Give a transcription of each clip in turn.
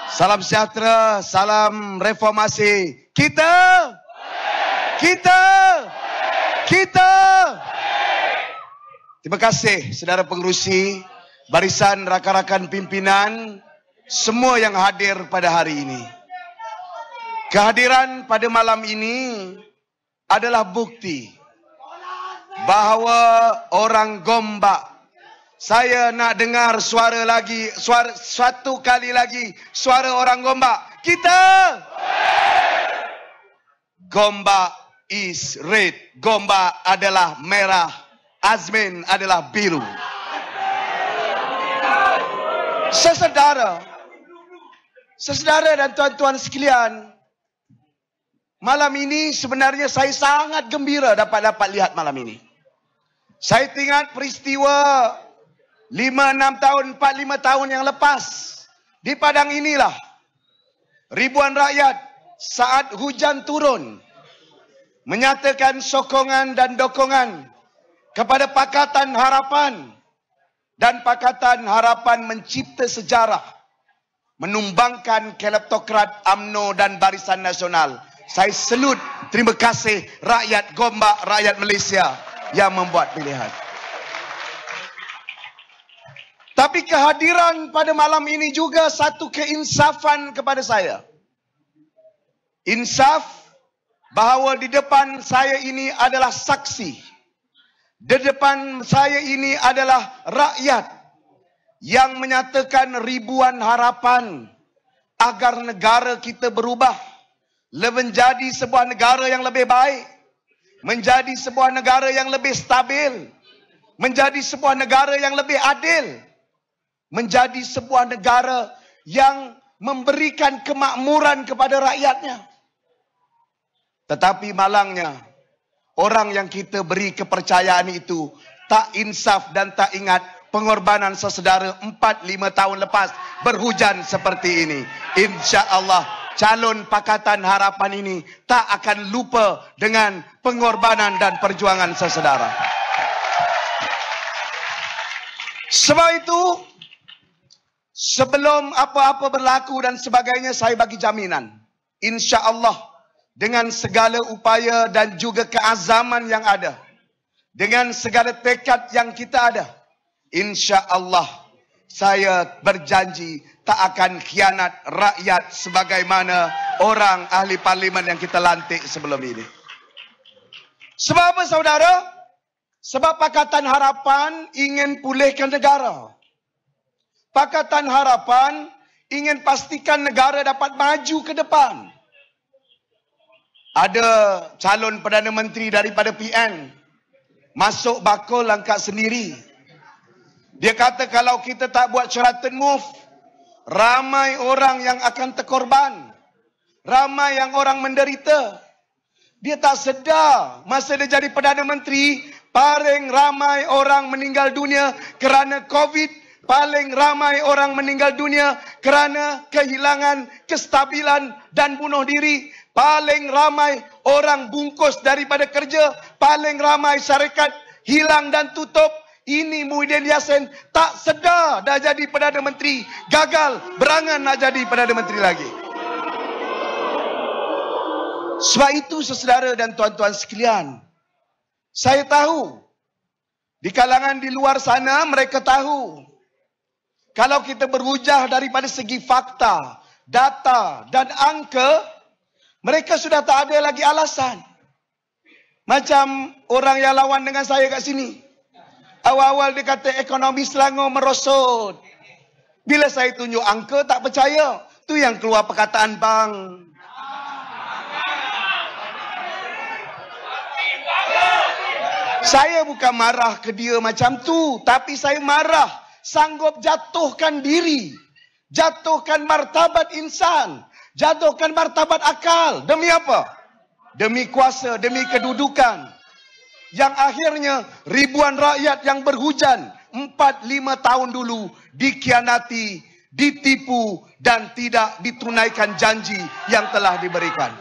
Salam sejahtera, salam reformasi. Kita. Terima kasih saudara pengerusi, barisan rakan-rakan pimpinan, semua yang hadir pada hari ini. Kehadiran pada malam ini adalah bukti bahawa orang Gombak, saya nak dengar satu kali lagi suara orang Gombak. Kita Gombak is red. Gombak adalah merah. Azmin adalah biru. Saudara dan tuan-tuan sekalian, malam ini sebenarnya saya sangat gembira dapat lihat malam ini. Saya ingat peristiwa 4-5 tahun yang lepas. Di padang inilah ribuan rakyat saat hujan turun menyatakan sokongan dan dokongan kepada Pakatan Harapan. Dan Pakatan Harapan mencipta sejarah, menumbangkan kleptokrat UMNO dan Barisan Nasional. Saya salut, terima kasih rakyat Gombak, rakyat Malaysia yang membuat pilihan. Tapi kehadiran pada malam ini juga satu keinsafan kepada saya. Insaf bahawa di depan saya ini adalah saksi. Di depan saya ini adalah rakyat yang menyatakan ribuan harapan agar negara kita berubah, menjadi sebuah negara yang lebih baik, menjadi sebuah negara yang lebih stabil, menjadi sebuah negara yang lebih adil, menjadi sebuah negara yang memberikan kemakmuran kepada rakyatnya. Tetapi malangnya, orang yang kita beri kepercayaan itu tak insaf dan tak ingat pengorbanan sesaudara 4-5 tahun lepas berhujan seperti ini. InsyaAllah calon Pakatan Harapan ini tak akan lupa dengan pengorbanan dan perjuangan sesaudara. Sebab itu, sebelum apa-apa berlaku dan sebagainya, saya bagi jaminan, InsyaAllah dengan segala upaya dan juga keazaman yang ada, dengan segala tekad yang kita ada, InsyaAllah saya berjanji tak akan khianat rakyat sebagaimana orang ahli parlimen yang kita lantik sebelum ini. Sebab apa saudara? Sebab Pakatan Harapan ingin pulihkan negara. Pakatan Harapan ingin pastikan negara dapat maju ke depan. Ada calon Perdana Menteri daripada PN masuk bakul angkat sendiri. Dia kata kalau kita tak buat Sheraton Move, ramai orang yang akan terkorban, ramai yang orang menderita. Dia tak sedar masa dia jadi Perdana Menteri, paling ramai orang meninggal dunia kerana COVID, paling ramai orang meninggal dunia kerana kehilangan kestabilan dan bunuh diri. Paling ramai orang bungkus daripada kerja. Paling ramai syarikat hilang dan tutup. Ini Muhyiddin Yassin tak sedar dah jadi Perdana Menteri. Gagal, berangan nak jadi Perdana Menteri lagi. Sebab itu saudara dan tuan-tuan sekalian, saya tahu di kalangan di luar sana mereka tahu kalau kita berhujah daripada segi fakta, data dan angka, mereka sudah tak ada lagi alasan. Macam orang yang lawan dengan saya kat sini. Awal-awal dia kata ekonomi Selangor merosot. Bila saya tunjuk angka tak percaya. Tu yang keluar perkataan bang. Saya bukan marah ke dia macam tu. Tapi saya marah sanggup jatuhkan diri. Jatuhkan martabat insan. Jatuhkan martabat akal. Demi apa? Demi kuasa, demi kedudukan. Yang akhirnya ribuan rakyat yang berhujan 4-5 tahun dulu dikhianati, ditipu dan tidak ditunaikan janji yang telah diberikan.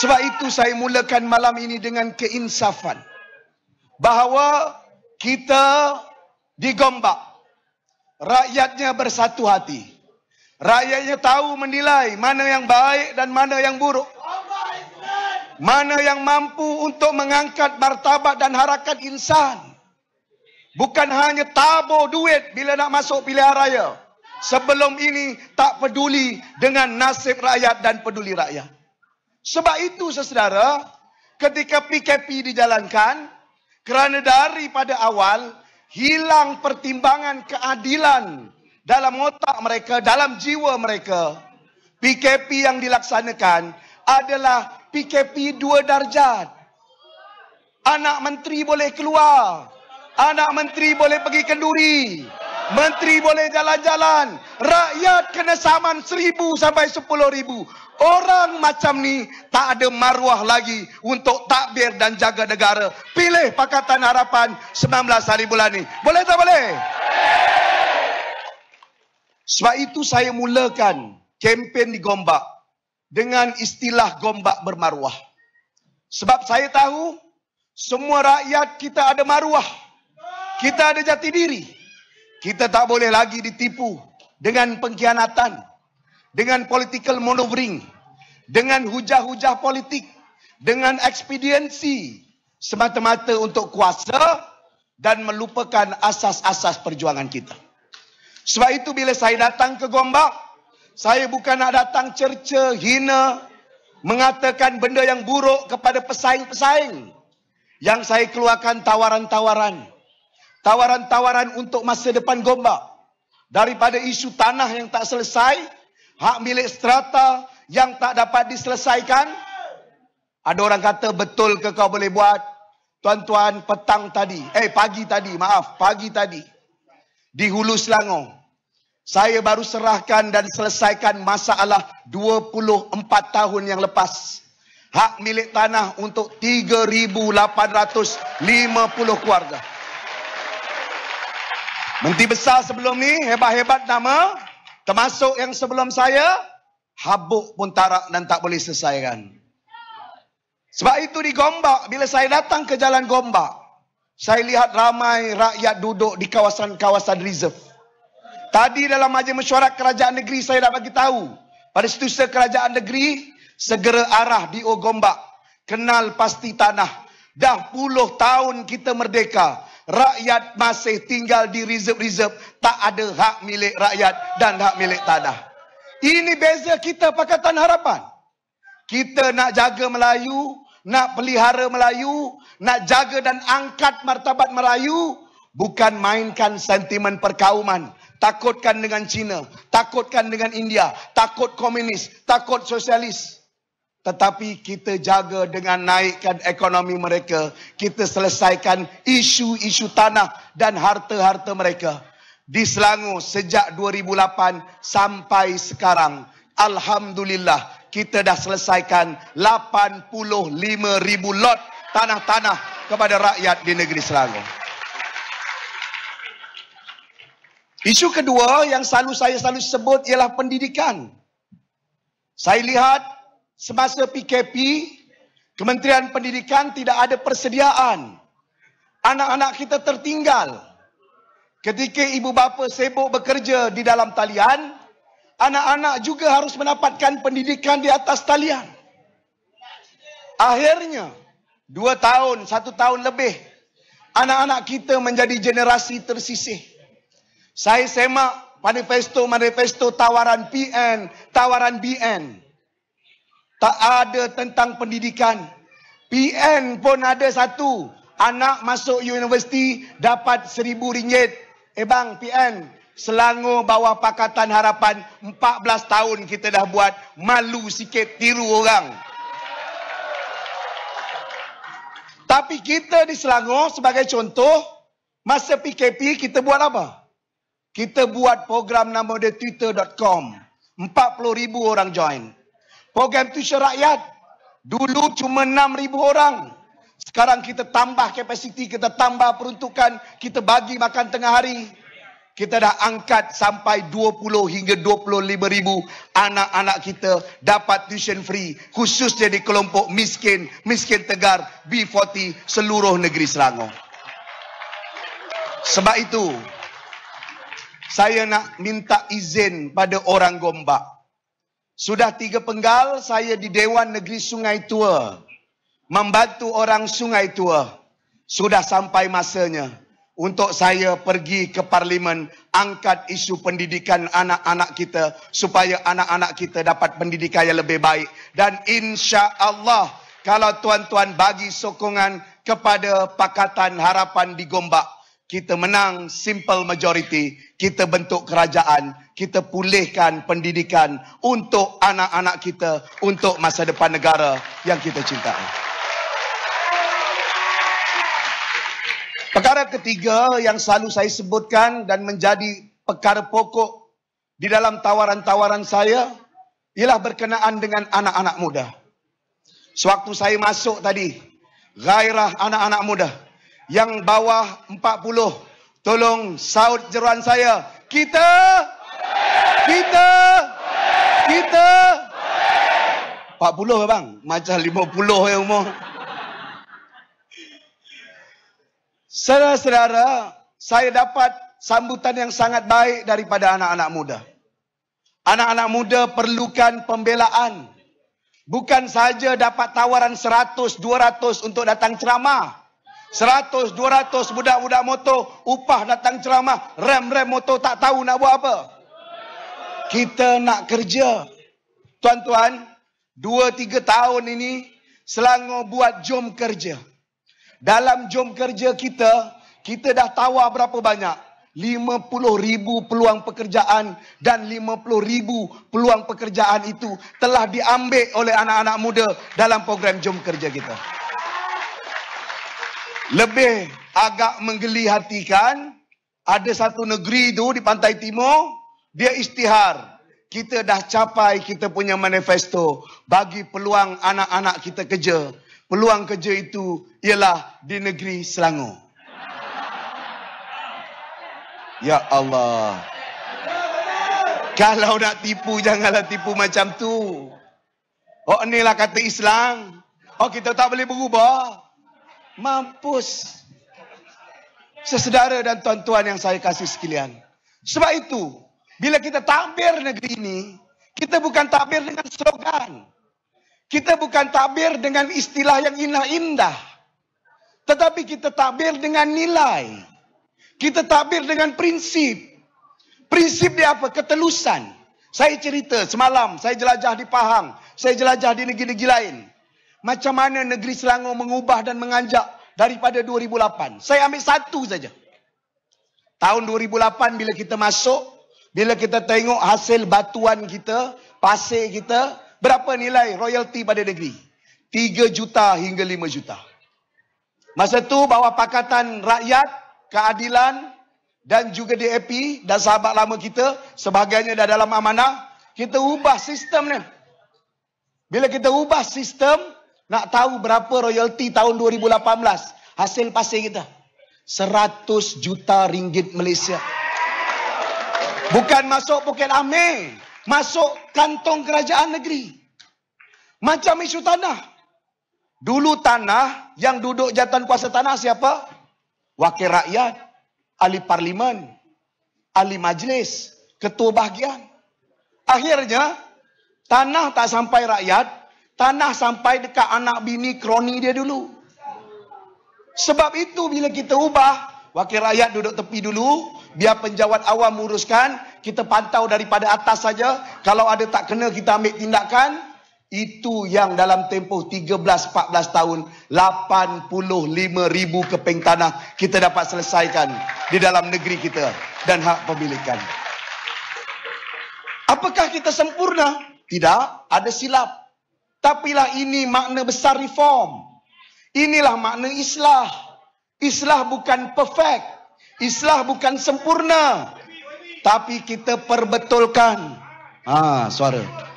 Sebab itu saya mulakan malam ini dengan keinsafan. Bahawa kita di Gombak, rakyatnya bersatu hati. Rakyatnya tahu menilai mana yang baik dan mana yang buruk. Mana yang mampu untuk mengangkat martabat dan harakat insan. Bukan hanya tabur duit bila nak masuk pilihan raya. Sebelum ini tak peduli dengan nasib rakyat dan peduli rakyat. Sebab itu saudara, ketika PKP dijalankan, kerana daripada awal hilang pertimbangan keadilan dalam otak mereka, dalam jiwa mereka, PKP yang dilaksanakan adalah PKP 2 darjat. Anak menteri boleh keluar, anak menteri boleh pergi kenduri, menteri boleh jalan-jalan, rakyat kena saman 1,000 sampai 10,000. Orang macam ni tak ada maruah lagi untuk takbir dan jaga negara. Pilih Pakatan Harapan 19 hari bulan ni. Boleh tak boleh? Sebab itu saya mulakan kempen di Gombak dengan istilah Gombak bermaruah. Sebab saya tahu semua rakyat kita ada maruah. Kita ada jati diri. Kita tak boleh lagi ditipu dengan pengkhianatan, dengan political maneuvering, dengan hujah-hujah politik, dengan ekspediensi semata-mata untuk kuasa dan melupakan asas-asas perjuangan kita. Sebab itu bila saya datang ke Gombak, saya bukan nak datang cerca, hina, mengatakan benda yang buruk kepada pesaing-pesaing. Yang saya keluarkan tawaran-tawaran. Tawaran-tawaran untuk masa depan Gombak. Daripada isu tanah yang tak selesai, hak milik strata yang tak dapat diselesaikan. Ada orang kata, betul ke kau boleh buat? Tuan-tuan, pagi tadi, di Hulu Selangor, saya baru serahkan dan selesaikan masalah 24 tahun yang lepas. Hak milik tanah untuk 3,850 keluarga. Menteri besar sebelum ni, hebat-hebat nama, termasuk yang sebelum saya, habuk pun tarak dan tak boleh selesaikan. Sebab itu di Gombak, bila saya datang ke Jalan Gombak, saya lihat ramai rakyat duduk di kawasan-kawasan reserve. Tadi dalam majlis mesyuarat kerajaan negeri saya dah bagi tahu pada Setiausaha Kerajaan Negeri segera arah DO Gombak, kenal pasti tanah. Dah puluh tahun kita merdeka, rakyat masih tinggal di reserve-reserve, tak ada hak milik rakyat dan hak milik tanah. Ini beza kita Pakatan Harapan. Kita nak jaga Melayu, nak pelihara Melayu, nak jaga dan angkat martabat Melayu, bukan mainkan sentimen perkauman. Takutkan dengan Cina, takutkan dengan India, takut komunis, takut sosialis. Tetapi kita jaga dengan naikkan ekonomi mereka. Kita selesaikan isu-isu tanah dan harta-harta mereka. Di Selangor sejak 2008 sampai sekarang, alhamdulillah, kita dah selesaikan 85,000 lot tanah-tanah kepada rakyat di negeri Selangor. Isu kedua yang saya selalu sebut ialah pendidikan. Saya lihat semasa PKP, Kementerian Pendidikan tidak ada persediaan. Anak-anak kita tertinggal. Ketika ibu bapa sibuk bekerja di dalam talian, anak-anak juga harus mendapatkan pendidikan di atas talian. Akhirnya, 2 tahun, 1 tahun lebih, anak-anak kita menjadi generasi tersisih. Saya semak manifesto tawaran PN, tawaran BN. Tak ada tentang pendidikan. PN pun ada satu. Anak masuk universiti dapat RM1,000. Bang, PN, Selangor bawah Pakatan Harapan 14 tahun kita dah buat. Malu sikit tiru orang. Tapi kita di Selangor sebagai contoh, masa PKP kita buat apa? Kita buat program nama dia twitter.com. 40,000 orang join. Program tuition rakyat. Dulu cuma 6,000 orang. Sekarang kita tambah kapasiti, kita tambah peruntukan, kita bagi makan tengah hari. Kita dah angkat sampai 20 hingga 25,000 anak-anak kita dapat tuition free. Khususnya di kelompok miskin, miskin tegar, B40 seluruh negeri Selangor. Sebab itu, saya nak minta izin pada orang Gombak. Sudah 3 penggal saya di Dewan Negeri Sungai Tua, membantu orang Sungai Tua. Sudah sampai masanya untuk saya pergi ke Parlimen, angkat isu pendidikan anak-anak kita, supaya anak-anak kita dapat pendidikan yang lebih baik. Dan insya Allah, kalau tuan-tuan bagi sokongan kepada Pakatan Harapan di Gombak, kita menang simple majority, kita bentuk kerajaan, kita pulihkan pendidikan untuk anak-anak kita, untuk masa depan negara yang kita cintai. Perkara ketiga yang selalu saya sebutkan dan menjadi perkara pokok di dalam tawaran-tawaran saya, ialah berkenaan dengan anak-anak muda. Sewaktu saya masuk tadi, gairah anak-anak muda yang bawah 40, tolong saut jeruan saya. Kita 40 bang, macam 50 ya umur. Saudara-saudara, saya dapat sambutan yang sangat baik daripada anak-anak muda. Anak-anak muda perlukan pembelaan. Bukan saja dapat tawaran 100, 200 untuk datang ceramah. 100, 200 budak-budak motor upah datang ceramah, rem motor tak tahu nak buat apa. Kita nak kerja. Tuan-tuan, 2-3 tahun ini Selangor buat jom kerja. Dalam jom kerja kita dah tawar berapa banyak? 50,000 peluang pekerjaan, dan 50,000 peluang pekerjaan itu telah diambil oleh anak-anak muda dalam program jom kerja kita. Lebih agak menggeli hati kan, ada satu negeri tu di pantai timur, dia isytihar. Kita dah capai kita punya manifesto, bagi peluang anak-anak kita kerja. Peluang kerja itu ialah di negeri Selangor. Ya Allah. Kalau nak tipu, janganlah tipu macam tu. Oh, inilah kata Islam. Oh, kita tak boleh berubah. Mampus. Sesaudara dan tuan-tuan yang saya kasih sekalian. Sebab itu, bila kita takbir negeri ini, kita bukan takbir dengan slogan. Kita bukan takbir dengan istilah yang indah-indah. Tetapi kita takbir dengan nilai. Kita takbir dengan prinsip. Prinsip dia apa? Ketelusan. Saya cerita semalam, saya jelajah di Pahang. Saya jelajah di negeri-negeri lain. Macam mana negeri Selangor mengubah dan menganjak daripada 2008. Saya ambil satu saja. Tahun 2008 bila kita masuk, bila kita tengok hasil batuan kita, pasir kita, berapa nilai royalti pada negeri? 3 juta hingga 5 juta. Masa tu bawah Pakatan Rakyat, Keadilan dan juga DAP dan sahabat lama kita, sebahagiannya dah dalam amanah, kita ubah sistem ni. Bila kita ubah sistem, nak tahu berapa royalti tahun 2018 hasil pasir kita? 100 juta ringgit Malaysia. Bukan masuk poket Amir, masuk kantong kerajaan negeri. Macam isu tanah. Dulu tanah yang duduk jawatan kuasa tanah siapa? Wakil rakyat, ahli parlimen, ahli majlis, ketua bahagian. Akhirnya tanah tak sampai rakyat, tanah sampai dekat anak bini kroni dia dulu. Sebab itu bila kita ubah, wakil rakyat duduk tepi dulu, biar penjawat awam uruskan, kita pantau daripada atas saja. Kalau ada tak kena kita ambil tindakan. Itu yang dalam tempoh 13-14 tahun 85,000 keping tanah kita dapat selesaikan di dalam negeri kita dan hak pemilikan. Apakah kita sempurna? Tidak, ada silap. Tapilah ini makna besar reform. Inilah makna islah. Islah bukan perfect. Islah bukan sempurna. Tapi kita perbetulkan. Suara.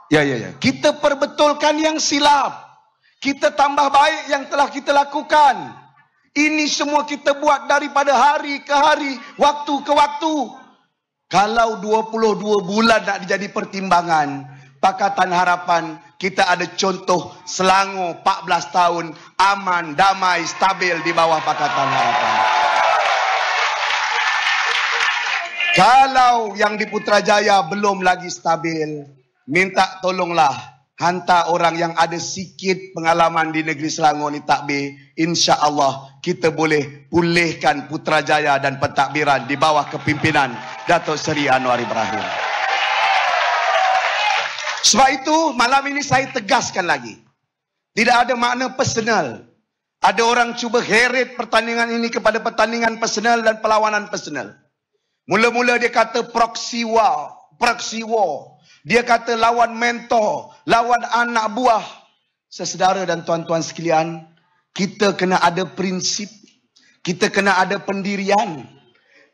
Ya. Kita perbetulkan yang silap. Kita tambah baik yang telah kita lakukan. Ini semua kita buat daripada hari ke hari, waktu ke waktu. Kalau 22 bulan nak dijadi pertimbangan, Pakatan Harapan, kita ada contoh Selangor 14 tahun, aman, damai, stabil di bawah Pakatan Harapan. Kalau yang di Putrajaya belum lagi stabil, minta tolonglah hantar orang yang ada sikit pengalaman di negeri Selangor ni takbir. InsyaAllah kita boleh pulihkan Putrajaya dan pentadbiran di bawah kepimpinan Datuk Seri Anwar Ibrahim. Sebab itu malam ini saya tegaskan lagi. Tidak ada makna personal. Ada orang cuba heret pertandingan ini kepada pertandingan personal dan perlawanan personal. Mula-mula dia kata proxy war. Dia kata lawan mentor, lawan anak buah. Saudara dan tuan-tuan sekalian, kita kena ada prinsip. Kita kena ada pendirian.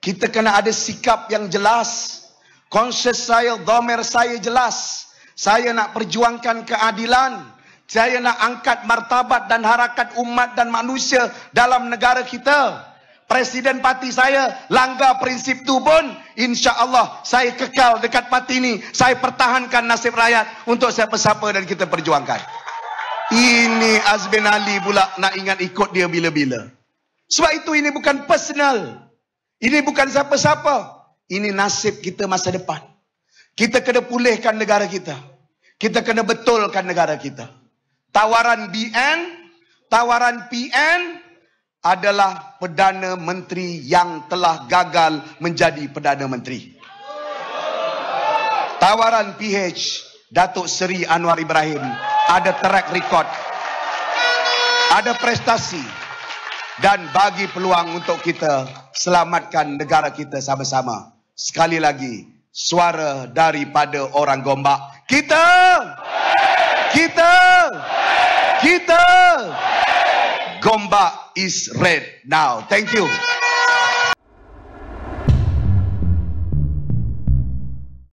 Kita kena ada sikap yang jelas. Konsep saya, dhamir saya jelas. Saya nak perjuangkan keadilan. Saya nak angkat martabat dan harakat umat dan manusia dalam negara kita. Presiden parti saya langgar prinsip tu pun, insya-Allah saya kekal dekat parti ini. Saya pertahankan nasib rakyat untuk siapa-siapa dan kita perjuangkan. Ini Azmin Ali pula nak ingat ikut dia bila-bila. Sebab itu ini bukan personal. Ini bukan siapa-siapa. Ini nasib kita masa depan. Kita kena pulihkan negara kita. Kita kena betulkan negara kita. Tawaran PN adalah Perdana Menteri yang telah gagal menjadi Perdana Menteri. Tawaran PH, Datuk Seri Anwar Ibrahim, ada track record, ada prestasi dan bagi peluang untuk kita selamatkan negara kita sama-sama. Sekali lagi, suara daripada orang Gombak. Kita Gombak is red now. Thank you.